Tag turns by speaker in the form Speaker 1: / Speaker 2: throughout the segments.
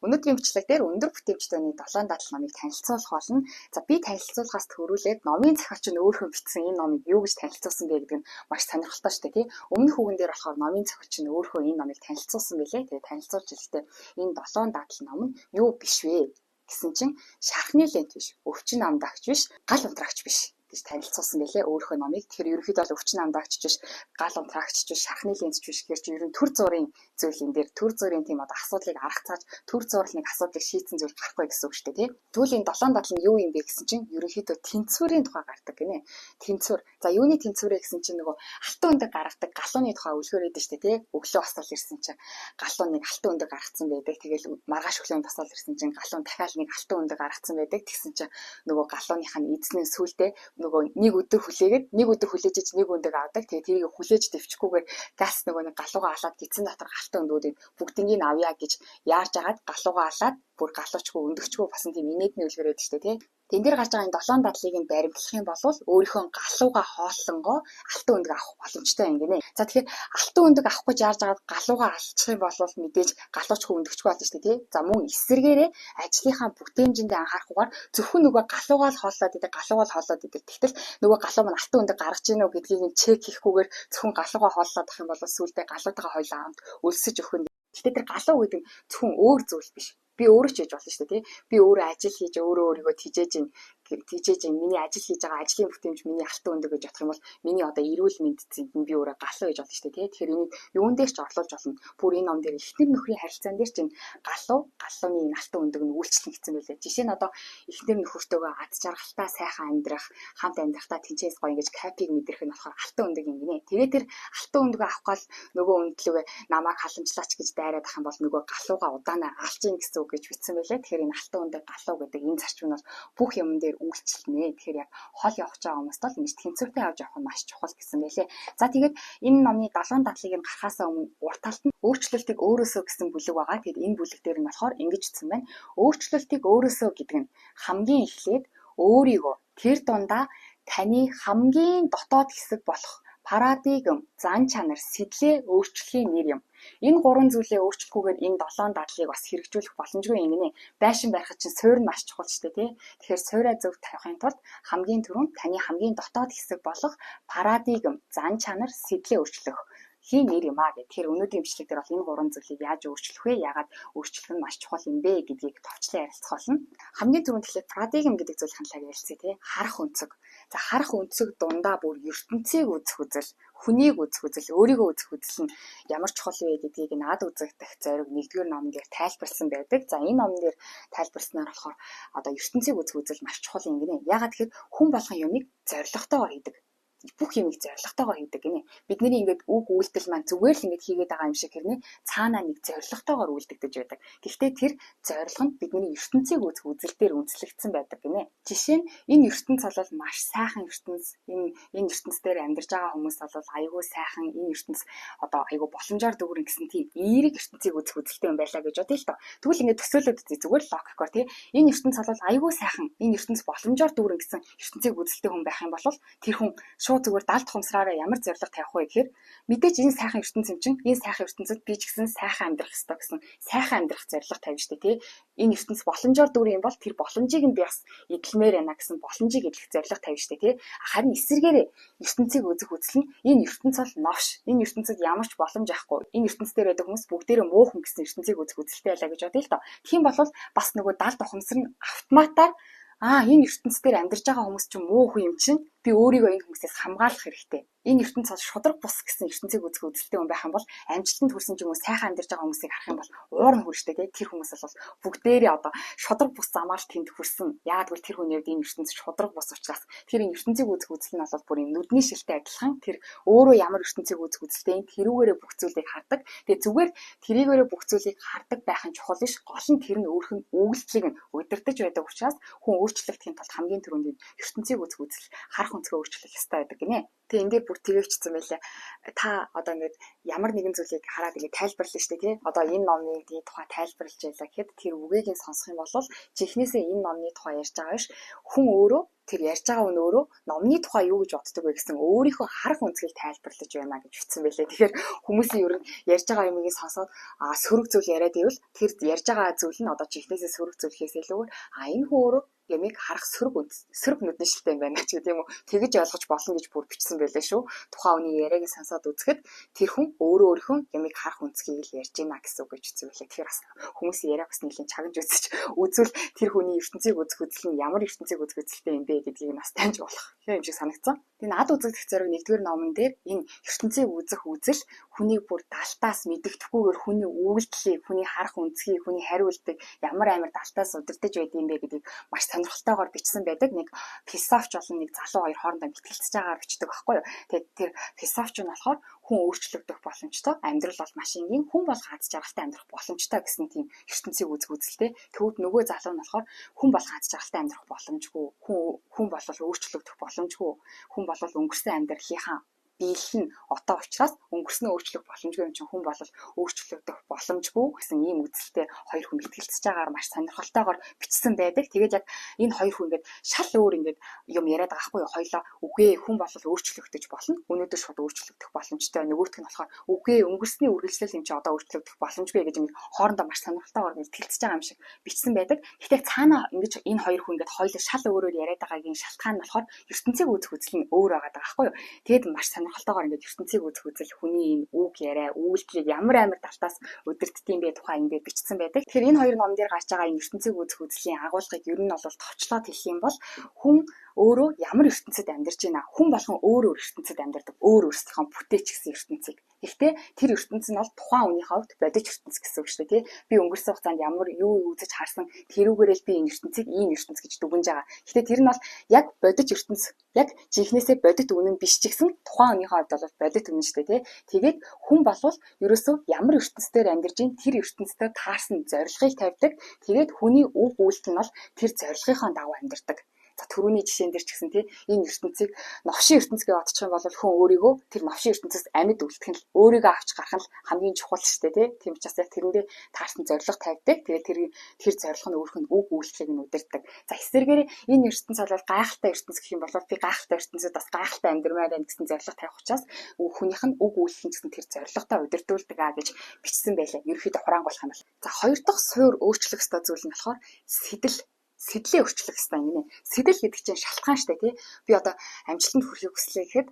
Speaker 1: Өнөөдрийн бичлэг дээр өндөр бүтээмжтэйний 7 дадал номыг танилцуулах болно. За би танилцуулахаас төрүүлээд номын зохиолч нь өөрөө бичсэн энэ номыг юу гэж танилцуулсан бэ гэдэг нь маш сонирхолтой шүү дээ, тий. Өмнөх үгэн дээр болохоор номын зохиолч нь өөрөө энэ номыг танилцуулсан байлээ. Тэгээ танилцуулж хэлэхдээ энэ 7 дадал ном нь юу биш вэ гэсэн чинь шархны лент биш, өвчин амдагч биш, гал унтрагч биш гэж танилцуулсан байлээ өөрөө номыг. Тэгэхээр ерөнхийдөө бол өвчин амдагч биш, гал унтрагч биш, шархны лентч биш гэхээр чи ерөн төр зургийн зүйл энэ дээр төр зургийн тийм одоо асуудлыг аргацгааж төр зурлын асуудлыг шийдсэн зүйл гарахгүй гэсэн үг шүү дээ, тий. Тэгвэл энэ 7 дадал нь юу юм бэ гэсэн чинь ерөнхийдөө тэнцвэрийн тухай гардаг гинэ. Тэнцвэр. За юуны тэнцвэрэ гэсэн чинь нөгөө алтан өндөг гаргадаг галууны тухай үлгэр өгдөө шүү дээ, тий. Өглөө асуул ирсэн чинь галуу нэг алтан өндөг гаргацсан байдаг. Тэгэл маргааш өглөө тасаал ирсэн чинь галуу дахиад нэг алтан өндөг гаргацсан байдаг. Тэгсэн чинь нөгөө галууных нь эзнээ сүултээ нөгөө нэг өдөр хүлээж ич нэг өндөг авдаг. Тэгээ тэрийг хүлээж дэвчихгүйгээр газ нөгөө нэг галуугаа алаад гидсэн дотор алтан өндгүүдийг бүгднийг авъя гэж яарж агаад галуугаа алаад бүр галуучгүй өндөгчгүй басан тийм инээдний үлгэр өгдөө шүү дээ, тий. Тэн дээр гарч байгаа энэ 7 дадлыг нь баримтлах юм бол өөрийнхөө галуугаа хооллонгоо алтан өндөг авах боломжтой юм гинэ. За тэгэхээр алтан өндөг авах гэж яарж агаад галуугаа алчих юм бол мэдээж галуучгүй өндөгчгүй болно шүү дээ, тий. За мөн эсвэргээрээ ажлынхаа бүтээмжиндээ анхаарахгүйгээр зөвхөн нөгөө галуугаа л хооллоод идэг. Тэгтэл нөгөө галуу маань алтан өндөг гаргаж ийн үү гэдгийг нь чек хийхгүйгээр зөвхөн галуугаа хооллоод ах юм бол сүүлдээ галуутайгаа хоёлаа хамт өлсөж өгөх нь. Гэхдээ тэр галуу гэдэг нь зөвхөн өөр зүйл биш. Би өөрөө ч хийж болно шүү дээ, тий. Би өөрөө ажил хийж өөрийгөө тижээж миний ажил хийж байгаа ажлын бүтээмж миний алтан өндөг гэж бодох юм бол миний одоо эрүүл мэнд зэнд нь би өөрөө галуу гэж болно шүү дээ, тий. Тэгэхээр энийг юун дээр ч орлуулж болно. Бүр энэ ном дээр эхнэр нөхрийн харилцаан дээр чинь галууны энэ алтан өндөг нь үйлчлэн гэсэн байлээ. Жишээ нь одоо эхнэр нөхөртөөгөө ад жаргалтай сайхан амьдрах, хамт амьдрахтаа тэнцээс гоё ингэж капиг мэдрэх нь болохоор алтан өндөг юм гинэ. Тэгээ тэр алтан өндөг авах гал нөгөө өндлөгээ намайг халамжлаач гэж дайраад ах юм бол нөгөө галуугаа удаанаа алж ийн гэсэн үг гэж бичсэн байлээ. Тэгэхээр энэ алтан өндөг галуу гэдэг энэ зарчим нь бол бүх юм дээр үйлчлэнэ. Тэгэхээр яг хол явах гэж байгаа хүмүүст бол ингэж тэнцвэртэй авч явах нь маш чухал гэсэн байлээ. За тэгээд энэ номны 7 дадлыг нь гарахаасаа өмнө урт талд нь өөрчлөлтийг өөрөөсөө гэсэн бүлэг байгаа. Тэгээд энэ бүлэг дээр нь болохоор ингэж хэлсэн байна. Өөрчлөлтийг өөрөөсөө гэдэг нь хамгийн эхлээд өөрийгөө тэр дундаа таны хамгийн дотоод хэсэг болох парадигм, зан чанар, сэтлээ өөрчлөхийн нэр юм. Энэ гурван зүйлээ өөрчлөхгүйгээр энэ 7 дадлыг бас хэрэгжүүлэх боломжгүй юм гинэ. Байшин барихад чинь суурь нь маш чухал шүү дээ, тий. Тэгэхээр суурьа зөв тавихын тулд хамгийн түрүүнд таны хамгийн дотоод хэсэг болох парадигм, зан чанар, сэтлээ өөрчлөх хий нэр юм аа гэх. Тэгэхээр өнөөдрийн бичлэг дээр бол энэ гурван зүйлийг яаж өөрчлөх вэ? Яагаад өөрчлөх нь маш чухал юм бэ гэдгийг товчлон ярилцах болно. Хамгийн түрүүнд тэгэхээр парадигм гэдэг зүйлийн талаар ярилцъя, тий. Харах өнцөг. За харах өнцөг дундаа бүр ертөнцийг үзэх үзэл, хүнийг үзэх үзэл, өөрийгөө үзэх үзэл нь ямар чухал вэ гэдгийг наад үзэгдэх зориг 1-р номон дээр тайлбарласан байдаг. За энэ номон дээр тайлбарснаар болохоор одоо ертөнцийг үзэх үзэл маш чухал юм гинэ. Яагаад тэгэхээр хүн болгон юмыг зоригтойгоор хийдэг. Бүх юмыг зоригтойгоор хийдэг гинэ. Бидний ингээд үг үйлдэл маань зүгээр л ингээд хийгээд байгаа юм шиг хэрнээ цаанаа нэг зоригтойгоор үйлдэгдэж байдаг. Гэхдээ тэр зориг нь бидний ертөнцийг үзэх үзэл дээр үндэслэгдсэн байдаг гинэ. Жишээ нь энэ ертөнц бол маш сайхан ертөнц. Энэ ертөнц дээр амьдарч байгаа хүмүүс бол айгүй сайхан, энэ ертөнц одоо айгүй боломжоор дүүрэн гэсэн тийм эерэг ертөнцийг үзэх үзэлтэй юм байлаа гэж бодъё л доо. Тэгвэл ингээд төсөөлөд үзье зүгээр л логикоор тий. Энэ ертөнц бол айгүй сайхан, энэ ертөнц боломжоор дүүрэн гэсэн ертөнцийг үзэлтэй хүн байх юм бол тэр хүн шууд зүгээр далд хумсраараа ямар зориг тавих вэ гэхээр мэдээж энэ сайхан ертөнц юм чинь энэ сайхан ертөнцид би ч гэсэн сайхан амьдрах ёстой гэсэн сайхан амьдрах зориг тавьж штэ тий. Энэ ертөнц боломжоор дүүрэн юм бол тэр боломжийг нь би бас эдлэмээр байна гэсэн боломжийг эдлэх зориг тавьж штэ тий. Харин эсвэргээрээ ертөнцийг үзэх үзэл нь энэ ертөнц бол новш. Энэ ертөнцид ямар ч боломж авахгүй. Энэ ертөнц дээр байдаг хүмүүс бүгдээрээ муухан гэсэн ертөнцийг үзэх үзэлтэй байлаа гэж бодъё л доо. Тийм бол бас нөгөө далд ухамсар нь автоматар энэ ертөнц дээр амьдарч байгаа хүмүүс чинь муу хүн юм чинь би өөрийгөө энэ хүмүүсээс хамгаалах хэрэгтэй. Энэ ертөнц бол шудраг бус гэсэн ертөнцийг үзэх үзэлтэй хүн байх юм бол амжилтанд хүрсэн ч юм уу сайхан амьдарч байгаа хүмүүсийг харах юм бол уур нь хүрштэй тий. Тэр хүмүүс бол бүгдээрээ одоо шудраг бус замаар тэнд хүрсэн. Яагад гэвэл тэр хүний хувьд энэ ертөнц шудраг бус учраас тэр энэ ертөнцийг үзэх үзэл нь бол бүр юм нүдний шилтэй адилхан тэр өөрөө ямар ертөнцийг үзэх үзэлтэй энэ тэрүүгээрээ бүх зүйлийг хардаг. Тэгээ зүгээр тэрийгээрээ бүх зүйлийг хардаг байх нь чухал биш. Гол нь тэр нь өөрх нь өгүүлдлийг нь удирдах байдаг учраас хүн өөрчлөгдөхийн тулд хамгийн түрүүнд ертөнцийг үзэх үзэл харах өнцгөө өөрчлөх ёстой байдаг гинэ. Тэгээ энэ дээр бүр тгийгчсэн байлаа. Та одоо ингээд ямар нэгэн зүйлийг хараад ингээд тайлбарлаа шүү дээ тий. Одоо энэ номны тухай тайлбарлаж байлаа гэхэд тэр үгийг нь сонсох юм бол жихнээсээ энэ номны тухай ярьж байгаа биш. Хүн өөрөө тэр ярьж байгаа нь өөрөө номны тухай юу гэж боддог вэ гэсэн өөрийнхөө харах үнцгийг тайлбарлаж байна гэж бичсэн байлээ. Тэгэхээр хүмүүсийн ер нь ярьж байгаа юмыг сонсоод сөрөг зүйл яриад ивэл тэр ярьж байгаа зүйл нь одоо чихнээсээ сөрөг зүйлхээс илүүгээр энэ хүн өөрөө ямиг харах сөрөг нүдний шилтэй юм байна ч гэдэг юм уу. Тэгэж ойлгож болно гэж бүр бичсэн байлээ шүү. Тухайн хүний яриаг сонсоод үзэхэд тэр хүн өөрийнхөө ямиг харах үнцгийг л ярьж байна гэсэн үг гэж үзсэн байлээ. Тэгэхээр бас хүмүүсийн яриаг бас нэлийн чагнаж үзэж үзвэл тэр хүний ертөнцийг үзэх үзэл нь ямар ертөнцийг үзэх үзэлтэй юм бэ гэдгийг бас таньж болох юм шиг санагдсан. Тэгээ над үзэгдэх зориг 1-р номон дээр энэ ертөнцийг үзэх үзэл хүнийг бүр далтаас мэдэгдэхгүйгээр хүний үйлдэлийг, хүний харах үнцгийг, хүний хариултыг ямар амар далтаас удирдах байд юм бэ гэдгийг маш сонирхолтойгоор бичсэн байдаг. Нэг философч болон нэг залуу хоёр хоорондоо мэтгэлцэж байгаагаар бичдэг байхгүй юу. Тэгээд тэр философч нь болохоор хүн өөрчлөгдөх боломжтой, амьдрал бол маш энгийн, хүн бол ганц жаргалтай амьдрах боломжтой гэсэн тийм ертөнцийг үзэх үзэлтэй. Тэгвэл нөгөө залуу нь болохоор хүн бол ганц жаргалтай амьдрах боломжгүй, хүн бол өөрчлөгдөх боломжгүй, хүн бол өнгөрсөн амьдралынхаа биелэл нь отоо учраас өнгөрснөө өөрчлөх боломжгүй юм чинь хүн бол өөрчлөгдөх боломжгүй гэсэн ийм үзэлтэй хоёр хүн мэтгэлцэж байгаагаар маш сонирхолтойгоор бичсэн байдаг. Тэгээд яг энэ хоёр хүн ингээд шал өөр ингээд юм яриад байгаа хгүй юу. Хоёлоо үгүй хүн бол өөрчлөгдөж болно. Өнөөдөр шууд өөрчлөгдөх боломжтой. Нөгөөх нь болохоор үгүй өнгөрсний үргэлжлэл юм чи одоо өөрчлөгдөх боломжгүй гэж юм хоорондоо маш сонирхолтойгоор мэтгэлцэж байгаа юм шиг бичсэн байдаг. Гэхдээ цаана ингэж энэ хоёр хүн ингээд хоёлоо шал өөрөөр яриад байгаагийн шалтгаан нь болохоор ертөнцийг үзэх үзэл нь өөр байгаа даа хгүй юу. Тэгээд маш сонирхолтойгоор ингээд ертөнцийг үзэх үзэл хүний энэ үг яриа, үйлдэлийг ямар амар талтаас удирддгийм бэ тухай ингээд бичсэн байдаг. Тэгэхээр энэ хоёр ном дээр гарч байгаа энэ ертөнцийг үзэх үзлийн агуулгыг ер нь бол товчлоод хэлэх юм бол хүн өөрөө ямар ертөнцид амьдарч байна. Хүн болгон өөр ертөнцид амьдардаг. Өөрсдийнхөө бүтээч гэсэн ертөнцийг. Гэхдээ тэр ертөнц нь бол тухайн хүний хувьд бодит ертөнц гэсэн үг шүү дээ, тий. Би өнгөрсөн хугацаанд ямар юу үзэж харсан тэрүүгээрэл би энэ ертөнцийг ийм ертөнц гэж дүгнж байгаа. Гэхдээ тэр нь бол яг бодит ертөнц, яг жинхнээсээ бодит үнэн биш ч гэсэн тухайн хүний хувьд бол бодит үнэн шүү дээ, тий. Тэгээд хүн болвол ерөөсөө ямар ертөнцээр амьдарч ийн тэр ертөнцтэй таарсан зорилгыг тавьдаг. Тэгээд хүний үг үйлдэл нь бол тэр зорилгынхаа дагуу амьдардаг. За түрүүний жишээн дээр ч гэсэн тий энэ ертөнцийг новшин ертөнц гэж бодчих юм бол хүн өөрийгөө тэр новшин ертөнцөөс амьд үлдэх нь өөрийгөө авч гарах нь хамгийн чухал шүү дээ тий. Тийм учраас яг тэрэндээ таарсан зорилго тавьдаг. Тэгээд тэр зорилго нь өөрхөн үг үйлчлэгийг нь удирддаг. За эсвэргээр энэ ертөнц бол гайхалтай ертөнц гэх юм бол би гайхалтай ертөнцид бас гайхалтай амьдрмаар байна гэсэн зорилго тавих учраас хүнийх нь үг үйлчлэн гэсэн тэр зорилготой удирдуулдаг аа гэж бичсэн байлаа. Ерөнхийдөө хураангуулах юм бол. За хоёр дахь суур өөрчлөх ёстой зүйл нь болохоор сэтлээ өөрчлөх хэрэгтэй юм нэ. Сэтэл гэдэг чинь шалтгаан штэ тий. Би одоо амжилтанд хүрэхийг хүслээ гэхэд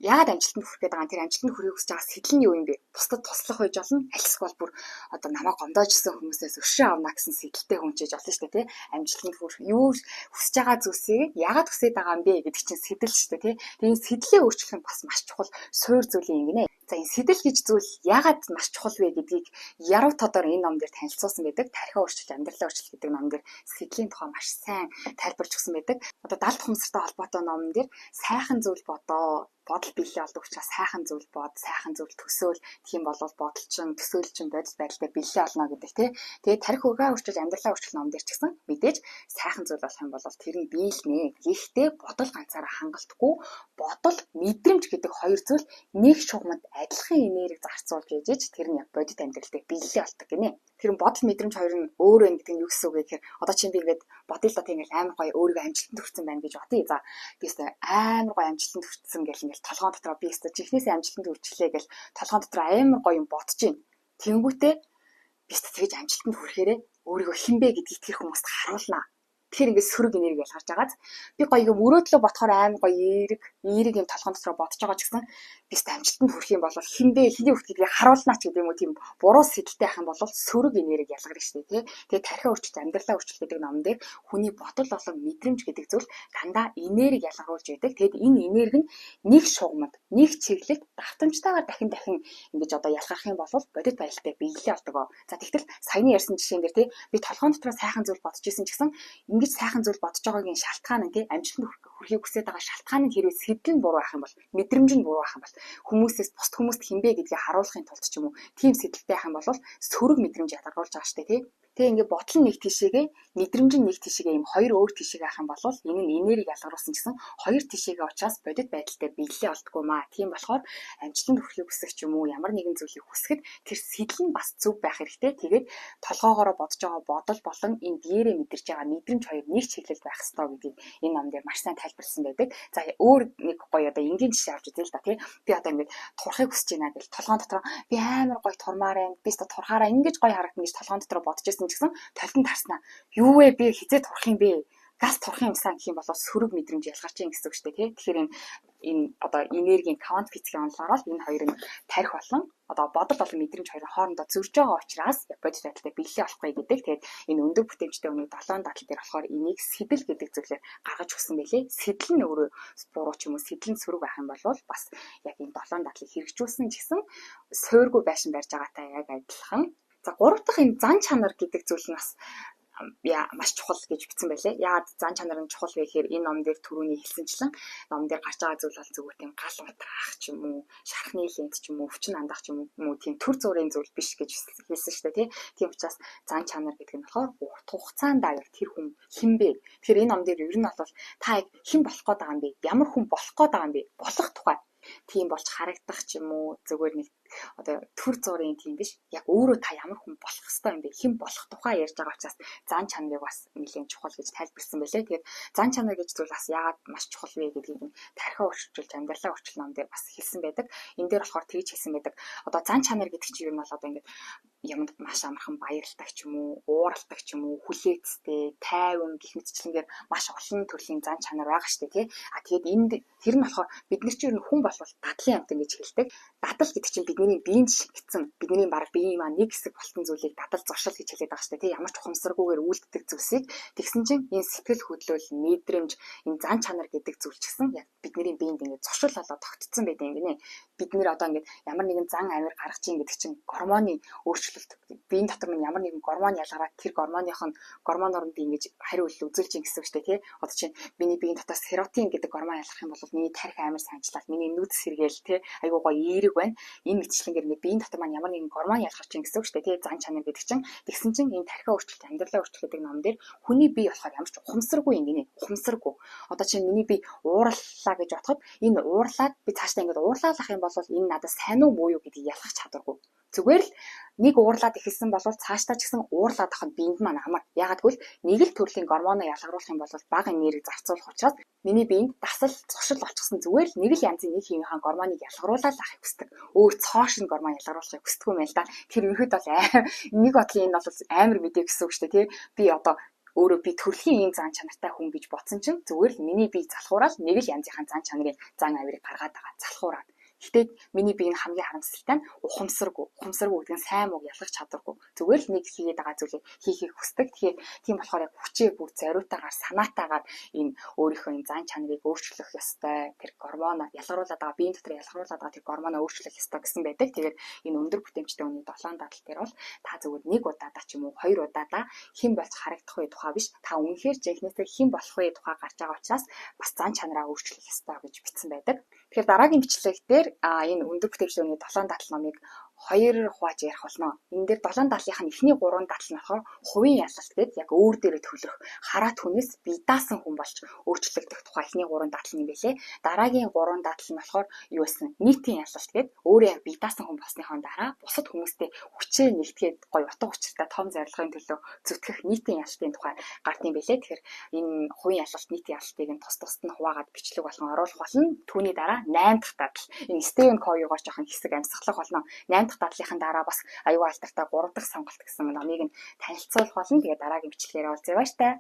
Speaker 1: яагаад амжилтанд хүрэх гэдэг тэр амжилтанд хүрэхийг хүсэж байгаа сэтэл нь юу юм бэ? Бусдад туслах байж болно. Аль эсвэл бүр одоо намайг гомдоожсэн хүмүүсээс өшөө авна гэсэн сэтэлтэй хүн чиж болно штэ тий. Амжилтанд хүрэх юу хүсэж байгаа зүйлсийг яагаад хүсэж байгаа юм бэ гэдэг чинь сэтэл штэ тий. Тэгээд сэтлээ өөрчлөх нь бас маш чухал суур зүйлийн юм гинэ. За энэ сэтэл гэж зүйл яагаад маш чухал вэ гэдгийг яруу тодор энэ ном дээр танилцуулсан байдаг. Тархиа өөрчлөлт, амьдралаа өөрчлөлт гэдэг ном дээр сэтлийн тухай маш сайн тайлбарч өгсөн байдаг. Одоо даалт ухамсартай холбоотой номон дээр сайхан зүйл бодоо, бодол биелэл олдог учраас сайхан зүйл бод, сайхан зүйл төсөөл, тийм болвол бодол чин, төсөөл чин бодол байдлаа биелэл олно гэдэг тий. Тэгээд тархиугаа өөрчлөлт, амьдралаа өөрчлөлт ном дээр ч гэсэн мэдээж сайхан зүйл болох юм бол тэр нь биелнэ. Гэхдээ бодол ганцаараа хангалтгүй, бодол, мэдрэмж гэдэг хоёр зүйл нэг шугамд адилхан энерги зарцуулж ээж тэр нь яг бодит амьдралтай биелэл олдог гинэ. Тэр бодол мэдрэмж хоёр нь өөр байх гэдэг нь юу гэсэн үг вэ гэхээр одоо чинь би ингээд бодъё л да тийм ингээл амар гоё өөрийгөө амжилтанд хүрсэн байна гэж бодъё. За би өстой амар гоё амжилтанд хүрсэн гэл ингээл толгоон дотроо би өстой чихнээсээ амжилтанд хүрчлээ гэл толгоон дотроо амар гоё юм бодож гин. Тэнгүүтээ би өстой тэгэж амжилтанд хүрэхээрээ өөрийгөө хинбэ гэдгийг тэр хүмүүст харуулнаа. Тэгэхээр ингээд сөрөг энерги ялгарч байгааз би гоё юм өрөөдлөө ботхоор амар гоё эерэг юм толгоон дотроо бодож байгаа ч гэсэн би өстой амжилтанд хүрэх юм бол хинбэ хэний хүрэх гэдгийг харуулнаа ч гэдэг юм уу тийм буруу сэтэлтэй ах юм бол сөрөг энерги ялгарна шүү дээ тий. Тэгээ тархиа өөрчлөлт амьдралаа өөрчлөлт гэдэг номон дээр хүний бодол болон мэдрэмж гэдэг зүйл дандаа энерги ялгаруулж байдаг. Тэгэд энэ энерги нь нэг шугамд нэг чиглэлд давтамжтайгаар дахин ингэж одоо ялгарх юм бол бодит байдалтай биелэл олдог. За тэгтэл саяны ярьсан жишээн дээр тий би толгоон дотроо сайхан зүйл бодож исэн ч гэсэн ингэж сайхан зүйл бодож байгаагийн шалтгаан нь тий амжилтанд хүрэхийг хүсэж байгаа шалтгаан нь хэрвээ сэтэл нь буруу байх юм бол мэдрэмж нь буруу байх юм бол хүмүүсээс бусд хүмүүст хинбэ гэдгийг харуулахын тулд ч юм уу тийм сэтэлтэй байх юм бол сөрөг мэдрэмж ялгаруулж байгаа штэ тий. Тэгээ ингээд бодол нь нэг тишээгээ, мэдрэмж нь нэг тишээгээ ийм хоёр өөр тишээгээ авах юм бол энэ нь энерги ялгаруулсан гэсэн хоёр тишээгээ учраас бодит байдалтай биелэлээ олдгоо маа. Тийм болохоор амжилтанд хүрэхийг хүсэх ч юм уу ямар нэгэн зүйлийг хүсэхэд тэр сэтэл нь бас зөв байх хэрэгтэй. Тэгээд толгоогоороо бодож байгаа бодол болон энэ биеэрээ мэдэрч байгаа мэдрэмж хоёр нэг чиглэл байх ёстой гэдгийг энэ ном дээр маш сайн тайлбарласан байдаг. За өөр нэг гоё одоо энгийн жишээ авч үзье л да тий. Би одоо ингээд турахыг хүсэж байна гэж толгоон дотор би амар гоё турмаар байна. Би өстө турхаараа ингэж гоё харагдана гэж толгоон дотор бодож ирсэн ч гэсэн толгонд тарснаа. Юу вэ би хизээ турах юм бэ? Газ турах юмсан гэх юм бол сөрөг мэдрэмж ялгарч ийн гэсэн үг шүү дээ тий. Тэгэхээр энэ одоо энергийн квант физикийн онолоор энэ хоёр нь тарих болон одоо бодол болон мэдрэмж хоёрын хоорондоо зөрж байгаа учраас бодит байдалтай биелэлээ олохгүй гэдэг. Тэгээд энэ өндөр бүтээмжтэй өнөө 7 дадал дээр болохоор энийг сэтэл гэдэг зүйлээр гаргаж өгсөн байлээ. Сэтэл нь өөрөө буруу ч юм уу сэтэл нь сөрөг байх юм бол бас яг энэ 7 дадлыг хэрэгжүүлсэн ч гэсэн суургүй байшин барьж байгаатай яг адилхан. За 3 дахь энэ зан чанар гэдэг зүйл нь бас маш чухал гэж бичсэн байлээ. Яагаад зан чанар нь чухал вэ гэхээр энэ ном дээр түрүүний хэлсэнчлэн ном дээр гарч байгаа зүйл бол зүгээр тийм гал утгаах ч юм уу, шархны лент ч юм уу, өвчин андах ч юм уу тийм төр зүрийн зүйл биш гэж хэлсэн шүү дээ, тийм учраас зан чанар гэдэг нь болохоор хугацаанд аяар тэр хүн хэн бэ? Тэгэхээр энэ ном дээр ер нь бол та хэн болох гээд байгаа юм бэ? Ямар хүн болох гээд байгаа юм бэ? Болох тухай тийм болж харагдах ч юм уу зүгээр нэг одоо төр зургийн тийм биш яг өөрөө та ямар хүн болох ёстой юм бэ хэн болох тухай ярьж байгаа учраас зан чанарыг бас нэлээд чухал гэж тайлбарсан байлээ. Тэгээд зан чанар гэж зүйл бас яагаад маш чухал вэ гэдгийг нь тархиа өөрчилж амьдралаа өөрчил ном дээр бас хэлсэн байдаг. Энэ дээр болохоор тэгж хэлсэн байдаг. Одоо зан чанар гэдэг чинь юу нь бол одоо ингээд юмд маш амархан баярлдаг ч юм уу, ууралдаг ч юм уу, хүлээцтэй, тайван гэх мэтчлэнгээр маш олон төрлийн зан чанар байгаа шүү дээ, тий. Тэгээд энд тэр нь болохоор бид нар чинь хүн болвол дадлын амт гэж хэлдэг. Дадал гэдэг чинь бидний биеинд шигдсэн, бидний баг биеийн маань нэг хэсэг болтон зүйлийг дадал зуршил гэж хэлээд байгаа шүү дээ, тий. Ямар ч ухамсаргүйгээр үйлддэг зүйлсийг тэгсэн чинь энэ сэтгэл хөдлөл, мэдрэмж, энэ зан чанар гэдэг зүйл ч гэсэн яг бидний биеинд ингээд зуршил болоод тогтцсон байдаг юм гинэ. Бид нэр одоо ингээд ямар нэгэн зан авир гаргаж ийн гэдэг чинь гормоны өөрчлөлт биеийн дотор минь ямар нэгэн гормон ялгараад тэр гормоноор нь ингэж хариу үйлдэл үзүүлж ийн гэсэн үг шүү дээ, тий. Одоо чинь миний биеийн дотор серотонин гэдэг гормон ялгарх юм бол миний тарих амар санчлал, миний нүд сэргээл, тий. Айгуу гоё эерэг байна. Энэ мэтчлэнгээр ингээд биеийн дотор маань ямар нэгэн гормон ялгарч ийн гэсэн үг шүү дээ, тий. Зан чанар гэдэг чинь тэгсэн чинь энэ тархиа өөрчлөлт, амьдралаа өөрчлөлт гэдэг ном дээр хүний бие болохоор ямар ч ухамсаргүй юм гинэ. Ухамсаргүй. Одоо чинь миний бие уурлаа гэж бодоход энэ уурлаад би цаашдаа ингээд уурлаалах юм бол энэ надад сайн уу муу юу гэдгийг ялгах чадваргүй. Зүгээр л нэг уурлаад ихэлсэн бол цаашдаа ч гэсэн уурлаад ахад биед маань амар. Ягаад гэвэл нэг л төрлийн гормоноо ялгаруулах юм бол бага энерги зарцуулах учраас миний биед дасал зуршил болчихсон зүгээр л нэг л янзын нэг хиймийн гормоныг ялгаруулаад ахыг хүсдэг. Өөр цоошин гормон ялгаруулахыг хүсдэг юм байна л да. Тэр ерөөд бол нэг бодлын энэ бол амар мэдээ гэсэн үг шүү дээ, тий. Би одоо өөрөө би төрөлхийн ийм зан чанартай хүн гэж бодсон чинь зүгээр л миний бие залхуураад нэг л янзынхаа зан чанарын зан авирыг гаргаад байгаа залхуураад. Гэтэ миний биеийн хамгийн харамсалтай нь ухамсаргүй гэдэг нь сайн муу ялгах чадваргүй. Зүгээр л нэг хийгээд байгаа зүйлийг хийхийг хүсдэг. Тэгэхээр тийм болохоор яг хүчээ бүр зориутаагаар санаатаагаар энэ өөрийнхөө энэ зан чанарыг өөрчлөх ёстой. Тэр гормоноо ялгаруулад байгаа биеийн дотор ялгаруулад байгаа тэр гормоноо өөрчлөх ёстой гэсэн байдаг. Тэгэхээр энэ өндөр бүтээмжтэй хүний 7 дадал дээр бол та зөвхөн нэг удаадаа ч юм уу 2 удаадаа хэн болж харагдах вэ тухай биш. Та үнэхээр жинхнээсээ хэн болох вэ тухай гарч байгаа учраас бас зан чанараа өөрчлөх ёстой гэж бичсэн байдаг. Тэгэхээр дараагийн бичлэг дээр энэ өндөр бүтээмжтэй хүний 7 дадал номыг 2 хувааж ярих болно. Энэ дээр 7 дадлынх нь эхний 3 дадал нь болохоор хувийн ялалт гэдэг яг өөр дээрээ төлөх хараат хүнээс бие даасан хүн болж өөрчлөгдөх тухай эхний 3 дадал юм байлээ. Дараагийн 3 дадал нь болохоор юу байсан? Нийтийн ялалт гэдэг өөрөө яг бие даасан хүн болсныхон дараа бусад хүмүүстэй хүчээ нэгтгээд гоё утга учиртай том зорилгын төлөө зүтгэх нийтийн ялалтын тухай гард юм байлээ. Тэгэхээр энэ хувийн ялалт, нийтийн ялалтыг нь тус нь хуваагаад бичлэг болгон оруулах болно. Түүний дараа 8 дахь дадал. Энэ Стивен Ковиогоор жоохон хэсэг амьсгалах болно. 8 дахь дадлынхаа дараа бас аюул алдартай 3 дахь сонголт гэсэн номыг нь танилцуулах болно. Тэгээ дараагийн бичлэгээр уулзъя баяр таа.